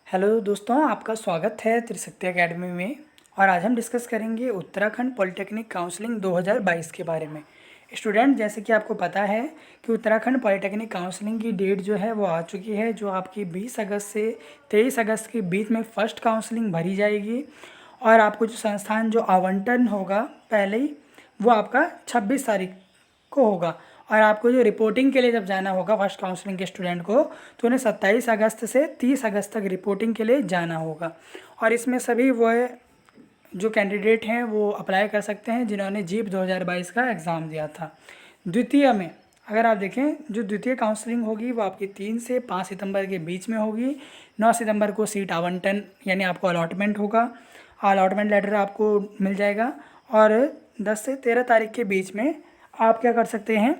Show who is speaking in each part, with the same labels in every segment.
Speaker 1: Hello दोस्तों, आपका स्वागत है त्रिशक्ति एकेडमी में। और आज हम डिस्कस करेंगे उत्तराखंड पॉलिटेक्निक काउंसलिंग 2022 के बारे में। स्टूडेंट, जैसे कि आपको पता है कि उत्तराखंड पॉलिटेक्निक काउंसलिंग की डेट जो है वो आ चुकी है, जो आपकी 20 अगस्त से 23 अगस्त के बीच में फ़र्स्ट काउंसलिंग भरी जाएगी। और आपको जो संस्थान जो आवंटन होगा पहले ही, वो आपका 26 तारीख को होगा। और आपको जो रिपोर्टिंग के लिए जब जाना होगा फर्स्ट काउंसलिंग के स्टूडेंट को, तो उन्हें 27 अगस्त से 30 अगस्त तक रिपोर्टिंग के लिए जाना होगा। और इसमें सभी वो जो कैंडिडेट हैं वो अप्लाई कर सकते हैं जिन्होंने जीप 2022 का एग्ज़ाम दिया था। द्वितीय में अगर आप देखें, जो द्वितीय काउंसलिंग होगी वो आपकी 3 से 5 सितंबर के बीच में होगी। 9 सितंबर को सीट आवंटन यानी आपको अलॉटमेंट होगा, अलॉटमेंट लेटर आपको मिल जाएगा। और 10 से 13 तारीख के बीच में आप क्या कर सकते हैं,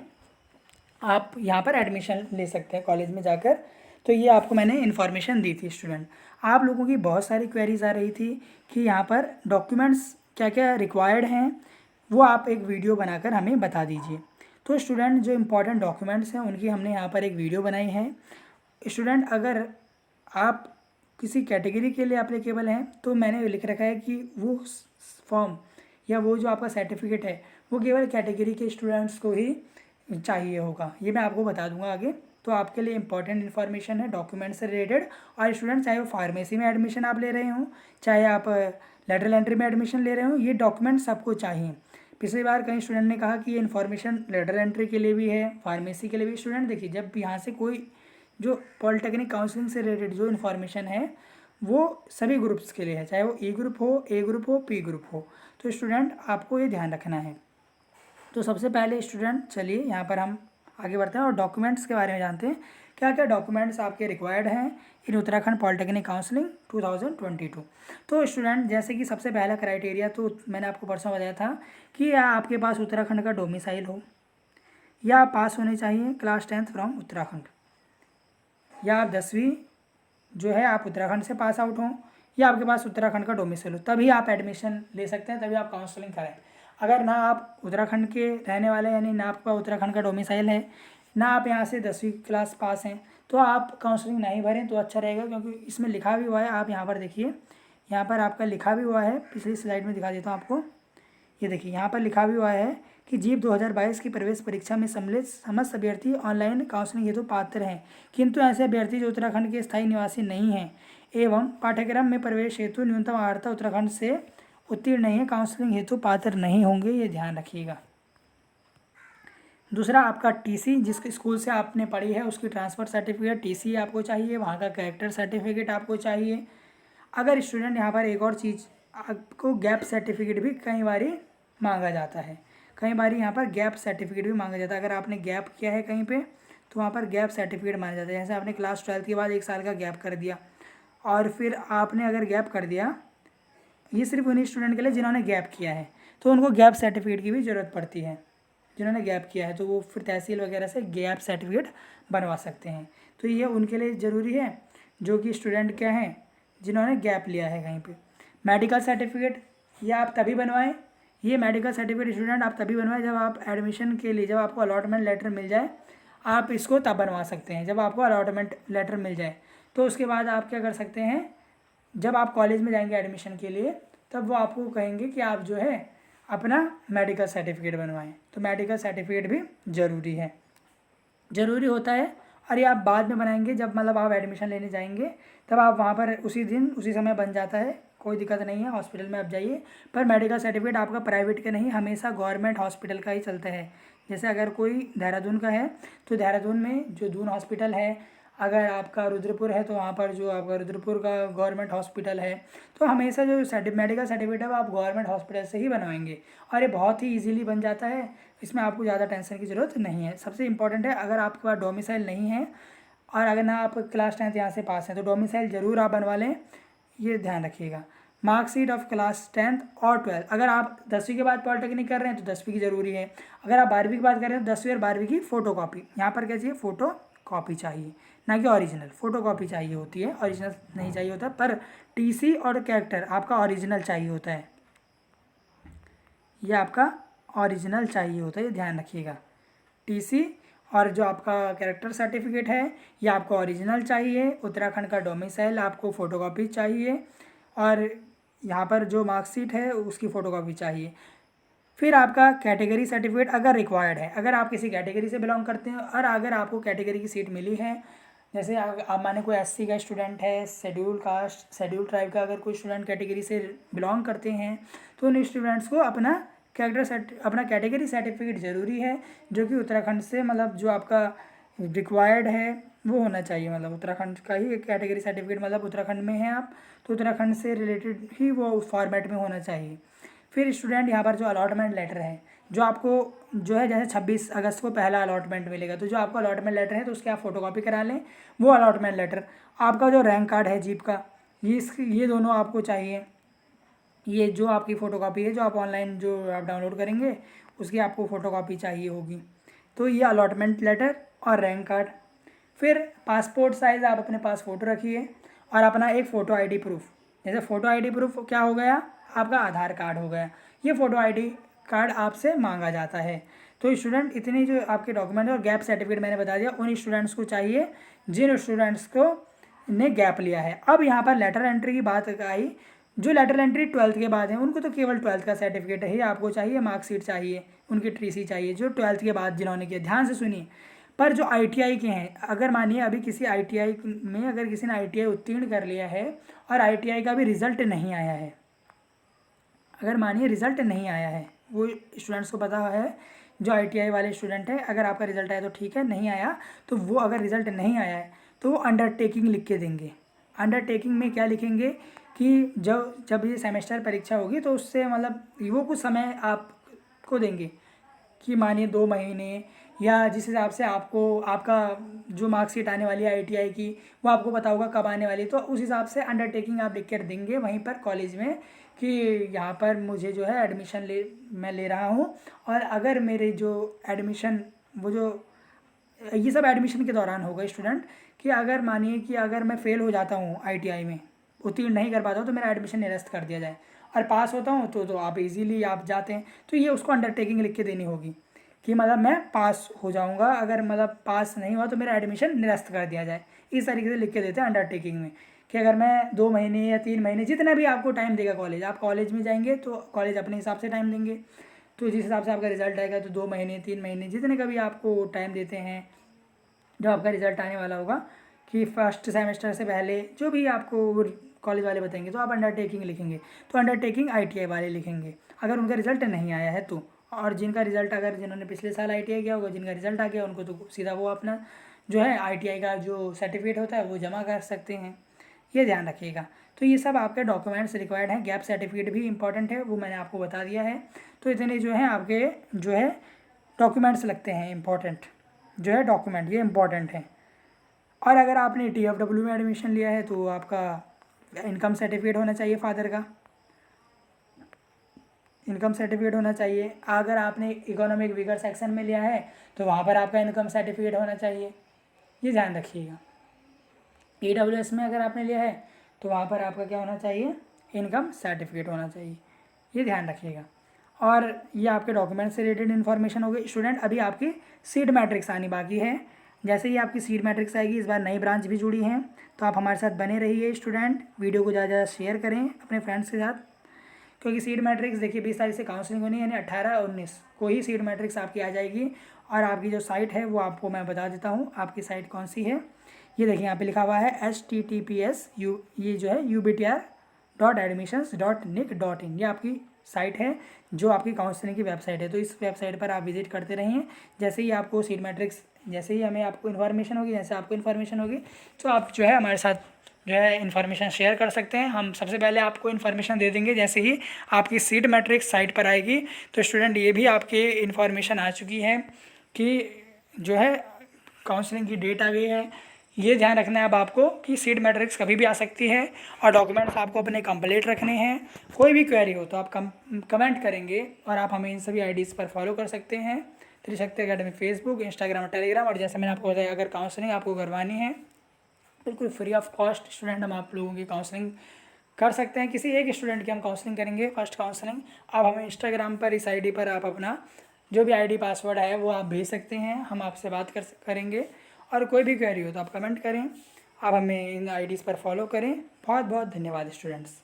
Speaker 1: आप यहाँ पर एडमिशन ले सकते हैं कॉलेज में जाकर। तो ये आपको मैंने इन्फॉर्मेशन दी थी स्टूडेंट। आप लोगों की बहुत सारी क्वेरीज आ रही थी कि यहाँ पर डॉक्यूमेंट्स क्या क्या रिक्वायर्ड हैं, वो आप एक वीडियो बनाकर हमें बता दीजिए। तो स्टूडेंट, जो इम्पोर्टेंट डॉक्यूमेंट्स हैं उनकी हमने यहाँ पर एक वीडियो बनाई है। स्टूडेंट, अगर आप किसी कैटेगरी के लिए एप्लीकेबल हैं तो मैंने लिख रखा है कि वो फॉर्म या वो जो आपका सर्टिफिकेट है वो केवल कैटेगरी के स्टूडेंट्स को ही चाहिए होगा। ये मैं आपको बता दूंगा आगे। तो आपके लिए इंपॉर्टेंट इन्फॉर्मेशन है डॉक्यूमेंट से रिलेटेड। और स्टूडेंट, चाहे वो फार्मेसी में एडमिशन आप ले रहे हों, चाहे आप लेटरल एंट्री में एडमिशन ले रहे हो, ये डॉक्यूमेंट सबको चाहिए। पिछली बार कई स्टूडेंट ने कहा कि ये इन्फॉर्मेशन लेटरल एंट्री के लिए भी है, फार्मेसी के लिए भी। स्टूडेंट देखिए, जब यहाँ से कोई जो पॉलिटेक्निक काउंसलिंग से रिलेटेड जो इन्फॉर्मेशन है वो सभी ग्रुप्स के लिए है, चाहे वो ए ग्रुप हो, पी ग्रुप हो। तो स्टूडेंट, आपको ये ध्यान रखना है। तो सबसे पहले स्टूडेंट, चलिए यहाँ पर हम आगे बढ़ते हैं और डॉक्यूमेंट्स के बारे में जानते हैं। क्या क्या डॉक्यूमेंट्स आपके रिक्वायर्ड हैं इन उत्तराखंड पॉलिटेक्निक काउंसलिंग 2022। तो स्टूडेंट, जैसे कि सबसे पहला क्राइटेरिया तो मैंने आपको परसों बताया था कि या आपके पास उत्तराखंड का डोमिसाइल हो, या पास होने चाहिए क्लास 10th फ्रॉम उत्तराखंड, या आप 10वीं जो है आप उत्तराखंड से पास आउट हों, या आपके पास उत्तराखंड का डोमिसाइल हो, तभी आप एडमिशन ले सकते हैं, तभी आप काउंसलिंग करें। अगर ना आप उत्तराखंड के रहने वाले यानी ना आपका उत्तराखंड का डोमिसाइल है, ना आप यहाँ से 10वीं क्लास पास हैं, तो आप काउंसलिंग नहीं भरें तो अच्छा रहेगा। क्योंकि इसमें लिखा भी हुआ है, आप यहाँ पर देखिए, यहाँ पर आपका लिखा भी हुआ है, पिछली स्लाइड में दिखा देता हूँ आपको। ये देखिए, यहाँ पर लिखा भी हुआ है कि जीप 2022 की प्रवेश परीक्षा में सम्मिलित समस्त अभ्यर्थी ऑनलाइन काउंसलिंग हेतु पात्र हैं, किंतु ऐसे अभ्यर्थी जो उत्तराखंड के स्थायी निवासी नहीं हैं एवं पाठ्यक्रम में प्रवेश हेतु न्यूनतम अर्हता उत्तराखंड से उत्तीर्ण नहीं है, काउंसलिंग हेतु पात्र नहीं होंगे। ये ध्यान रखिएगा। दूसरा, आपका टीसी, जिस स्कूल से आपने पढ़ी है उसकी ट्रांसफ़र सर्टिफिकेट टीसी आपको चाहिए, वहाँ का कैरेक्टर सर्टिफिकेट आपको चाहिए। अगर स्टूडेंट, यहाँ पर एक और चीज़, आपको गैप सर्टिफिकेट भी कई बार मांगा जाता है, कई बार यहाँ पर गैप सर्टिफिकेट भी मांगा जाता है। अगर आपने गैप किया है कहीं पे तो वहाँ पर गैप सर्टिफिकेट मांगा जाता है। जैसे आपने क्लास 12 के बाद 1 साल का गैप कर दिया, और फिर आपने अगर गैप कर दिया, ये सिर्फ उन्हीं स्टूडेंट के लिए जिन्होंने गैप किया है, तो उनको गैप सर्टिफिकेट की भी ज़रूरत पड़ती है। जिन्होंने गैप किया है तो वो फिर तहसील वगैरह से गैप सर्टिफिकेट बनवा सकते हैं। तो ये उनके लिए ज़रूरी है जो कि स्टूडेंट क्या हैं, जिन्होंने गैप लिया है कहीं पे। मेडिकल सर्टिफिकेट ये आप तभी बनवाएं, ये मेडिकल सर्टिफिकेट स्टूडेंट आप तभी बनवाएं जब आप एडमिशन के लिए, जब आपको अलॉटमेंट लेटर मिल जाए, आप इसको तब बनवा सकते हैं जब आपको अलॉटमेंट लेटर मिल जाए। तो उसके बाद आप क्या कर सकते हैं, जब आप कॉलेज में जाएंगे एडमिशन के लिए, तब वो आपको कहेंगे कि आप जो है अपना मेडिकल सर्टिफिकेट बनवाएं। तो मेडिकल सर्टिफिकेट भी ज़रूरी है, ज़रूरी होता है। और ये आप बाद में बनाएंगे, जब मतलब आप एडमिशन लेने जाएंगे तब आप वहाँ पर उसी दिन उसी समय बन जाता है, कोई दिक्कत नहीं है, हॉस्पिटल में आप जाइए। पर मेडिकल सर्टिफिकेट आपका प्राइवेट का नहीं, हमेशा गवर्नमेंट हॉस्पिटल का ही चलता है। जैसे अगर कोई देहरादून का है तो देहरादून में जो दून हॉस्पिटल है, अगर आपका रुद्रपुर है तो वहाँ पर जो आपका रुद्रपुर का गवर्नमेंट हॉस्पिटल है। तो हमेशा जो मेडिकल सर्टिफिकेट है वो आप गवर्नमेंट हॉस्पिटल से ही बनवाएंगे, और ये बहुत ही ईजिली बन जाता है। इसमें आपको ज़्यादा टेंशन की ज़रूरत नहीं है। सबसे इंपॉर्टेंट है, अगर आपके पास डोमिसाइल नहीं है और अगर ना आप क्लास 10th यहाँ से पास हैं तो डोमिसाइल ज़रूर आप बनवा लें, ये ध्यान रखिएगा। मार्कशीट ऑफ क्लास 10th और 12th, अगर आप 10वीं के बाद पॉलिटेक्निक कर रहे हैं तो 10वीं की ज़रूरी है। अगर आप 12वीं की बात कर रहे हैं तो 10वीं और 12वीं की फ़ोटो कॉपी, यहाँ पर क्या चाहिए, फ़ोटो कॉपी चाहिए, ना कि ओरिजिनल। फ़ोटो कॉपी चाहिए होती है, ओरिजिनल नहीं चाहिए होता। पर टीसी और कैरेक्टर आपका ओरिजिनल चाहिए होता है, ये आपका ओरिजिनल चाहिए होता है, ये ध्यान रखिएगा। टीसी और जो आपका कैरेक्टर सर्टिफिकेट है ये आपको ओरिजिनल चाहिए। उत्तराखंड का डोमिसाइल आपको फ़ोटोकॉपी चाहिए और यहाँ पर जो मार्कशीट है उसकी फ़ोटोकॉपी चाहिए। फिर आपका कैटेगरी सर्टिफिकेट अगर रिक्वायर्ड है, अगर आप किसी कैटेगरी से बिलोंग करते हैं और अगर आपको कैटेगरी की सीट मिली है, जैसे आप माने कोई एससी का स्टूडेंट है, शेड्यूल कास्ट शेड्यूल ट्राइब का अगर कोई स्टूडेंट कैटेगरी से बिलोंग करते हैं तो उन स्टूडेंट्स को अपना अपना कैटेगरी सर्टिफिकेट ज़रूरी है, जो कि उत्तराखंड से मतलब जो आपका रिक्वायर्ड है वो होना चाहिए। मतलब उत्तराखंड का ही कैटेगरी सर्टिफिकेट, मतलब उत्तराखंड में हैं आप तो उत्तराखंड से रिलेटेड ही वो उस फॉर्मेट में होना चाहिए। फिर स्टूडेंट यहाँ पर जो अलॉटमेंट लेटर है, जो आपको जो है जैसे 26 अगस्त को पहला अलॉटमेंट मिलेगा तो जो आपको अलॉटमेंट लेटर है तो उसकी आप फोटोकॉपी करा लें। वो अलॉटमेंट लेटर, आपका जो रैंक कार्ड है जीप का, ये दोनों आपको चाहिए। ये जो आपकी फ़ोटोकॉपी है जो आप ऑनलाइन जो आप डाउनलोड करेंगे उसकी आपको फ़ोटोकॉपी चाहिए होगी। तो ये अलॉटमेंट लेटर और रैंक कार्ड। फिर पासपोर्ट साइज़ आप अपने पास फ़ोटो रखिए और अपना एक फ़ोटो आईडी प्रूफ। जैसे फ़ोटो आईडी प्रूफ क्या हो गया, आपका आधार कार्ड हो गया। ये फ़ोटो आईडी कार्ड आपसे मांगा जाता है। तो स्टूडेंट इतने जो आपके डॉक्यूमेंट और गैप सर्टिफिकेट मैंने बता दिया उन स्टूडेंट्स को चाहिए जिन स्टूडेंट्स को ने गैप लिया है। अब यहाँ पर लेटर एंट्री की बात आई, जो लेटर एंट्री 12th के बाद है उनको तो केवल 12th का सर्टिफिकेट ही आपको चाहिए, मार्कशीट चाहिए, उनकी ट्रीसी चाहिए जो 12th के बाद जिन्होंने किया। ध्यान से सुनिए, पर जो आईटीआई के हैं, अगर मानिए अभी किसी आईटीआई में अगर किसी ने आईटीआई उत्तीर्ण कर लिया है और आईटीआई का भी रिजल्ट नहीं आया है, अगर मानिए रिजल्ट नहीं आया है, वो स्टूडेंट्स को पता है जो आईटीआई वाले स्टूडेंट हैं, अगर आपका रिजल्ट आया तो ठीक है, नहीं आया तो वो अगर रिजल्ट नहीं आया है तो वो अंडरटेकिंग लिख के देंगे। अंडरटेकिंग में क्या लिखेंगे कि जब ये सेमेस्टर परीक्षा होगी तो उससे मतलब वो कुछ समय आपको देंगे कि मानिए 2 महीने या जिस हिसाब से आपको आपका जो मार्कशीट आने वाली है आईटीआई की वो आपको पता होगा कब आने वाली है, तो उस हिसाब से अंडरटेकिंग आप लिख कर देंगे वहीं पर कॉलेज में कि यहाँ पर मुझे जो है एडमिशन मैं ले रहा हूँ। और अगर मेरे जो एडमिशन वो जो ये सब एडमिशन के दौरान होगा स्टूडेंट, कि अगर मानिए कि अगर मैं फ़ेल हो जाता हूँ आईटीआई में, उत्तीर्ण नहीं कर पाता हूँ तो मेरा एडमिशन निरस्त कर दिया जाए, और पास होता हूँ तो आप इजीली आप जाते हैं। तो ये उसको अंडरटेकिंग लिख के देनी होगी कि मतलब मैं पास हो जाऊँगा, अगर मतलब पास नहीं हुआ तो मेरा एडमिशन निरस्त कर दिया जाए। इस तरीके से लिख के देते हैं अंडरटेकिंग में कि अगर मैं 2 महीने या 3 महीने जितना भी आपको टाइम देगा कॉलेज, आप कॉलेज में जाएंगे तो कॉलेज अपने हिसाब से टाइम देंगे, तो जिस हिसाब से आपका रिजल्ट आएगा तो 2 महीने 3 महीने जितने का भी आपको टाइम देते हैं जो आपका रिजल्ट आने वाला होगा कि फर्स्ट सेमेस्टर से पहले जो भी आपको कॉलेज वाले बताएंगे तो आप अंडरटेकिंग लिखेंगे। तो अंडरटेकिंग आईटीआई वाले लिखेंगे अगर उनका रिजल्ट नहीं आया है तो, और जिनका रिजल्ट अगर जिन्होंने पिछले साल आईटीआई किया होगा जिनका रिजल्ट आ गया उनको तो सीधा वो अपना जो है आईटीआई का जो सर्टिफिकेट होता है वो जमा कर सकते हैं। ये ध्यान रखिएगा। तो ये सब आपके डॉक्यूमेंट्स रिक्वायर्ड हैं। गैप सर्टिफिकेट भी इंपॉर्टेंट है, वो मैंने आपको बता दिया है। तो इतने जो हैं आपके जो है डॉक्यूमेंट्स लगते हैं इंपॉर्टेंट, जो है डॉक्यूमेंट ये इंपॉर्टेंट है। और अगर आपने टीएफडब्ल्यू में एडमिशन लिया है तो आपका इनकम सर्टिफिकेट होना चाहिए, फादर का इनकम सर्टिफिकेट होना चाहिए। अगर आपने इकोनॉमिक वीकर सेक्शन में लिया है तो वहाँ पर आपका इनकम सर्टिफिकेट होना चाहिए, ये ध्यान रखिएगा। ईडब्ल्यूएस में अगर आपने लिया है तो वहाँ पर आपका क्या होना चाहिए, इनकम सर्टिफिकेट होना चाहिए, ये ध्यान रखिएगा। और ये आपके डॉक्यूमेंट से रिलेटेड इन्फॉर्मेशन हो गई। स्टूडेंट अभी आपकी सीड मैट्रिक्स आनी बाकी है। जैसे ही आपकी सीड मैट्रिक्स आएगी, इस बार नई ब्रांच भी जुड़ी हैं, तो आप हमारे साथ बने रहिए स्टूडेंट। वीडियो को ज़्यादा ज़्यादा शेयर करें अपने फ्रेंड्स के साथ, क्योंकि सीड मैट्रिक्स देखिए 20 तारीख से काउंसलिंग होनी है, यानी 18 और 19 को ही सीड मैट्रिक्स आपकी आ जाएगी। और आपकी जो साइट है वो आपको मैं बता देता हूँ आपकी साइट कौन सी है। ये देखिए यहाँ पे लिखा हुआ है HTTPS ये जो है ubtr.admissions.nic.in, ये आपकी साइट है जो आपकी काउंसलिंग की वेबसाइट है। तो इस वेबसाइट पर आप विजिट करते रहिए। जैसे ही आपको सीड मैट्रिक्स, जैसे ही हमें आपको इन्फॉर्मेशन होगी, जैसे आपको इन्फॉर्मेशन होगी तो आप जो है हमारे साथ जो है इन्फॉर्मेशन शेयर कर सकते हैं। हम सबसे पहले आपको इन्फॉर्मेशन दे देंगे जैसे ही आपकी सीड मैट्रिक्स साइट पर आएगी। तो स्टूडेंट ये भी आपके इन्फॉर्मेशन आ चुकी है कि जो है काउंसलिंग की डेट आ गई है। ये ध्यान रखना है अब आपको कि सीड मैट्रिक्स कभी भी आ सकती है और डॉक्यूमेंट्स आपको अपने कंप्लीट रखने हैं। कोई भी क्वेरी हो तो आप कमेंट करेंगे और आप हमें इन सभी आईडीज़ पर फॉलो कर सकते हैं, त्रिशक्ति अकेडमी फेसबुक, इंस्टाग्राम और टेलीग्राम। और जैसे मैंने आपको बताया अगर काउंसलिंग आपको करवानी है बिल्कुल फ्री ऑफ कॉस्ट स्टूडेंट हम आप लोगों की काउंसलिंग कर सकते हैं। किसी एक स्टूडेंट की हम काउंसलिंग करेंगे फर्स्ट काउंसलिंग। आप हमें इंस्टाग्राम पर इस आईडी पर आप अपना जो भी आईडी पासवर्ड है वो आप भेज सकते हैं, हम आपसे बात करेंगे। और कोई भी क्वेरी हो तो आप कमेंट करें। आप हमें इन आईडीज़ पर फॉलो करें। बहुत बहुत धन्यवाद स्टूडेंट्स।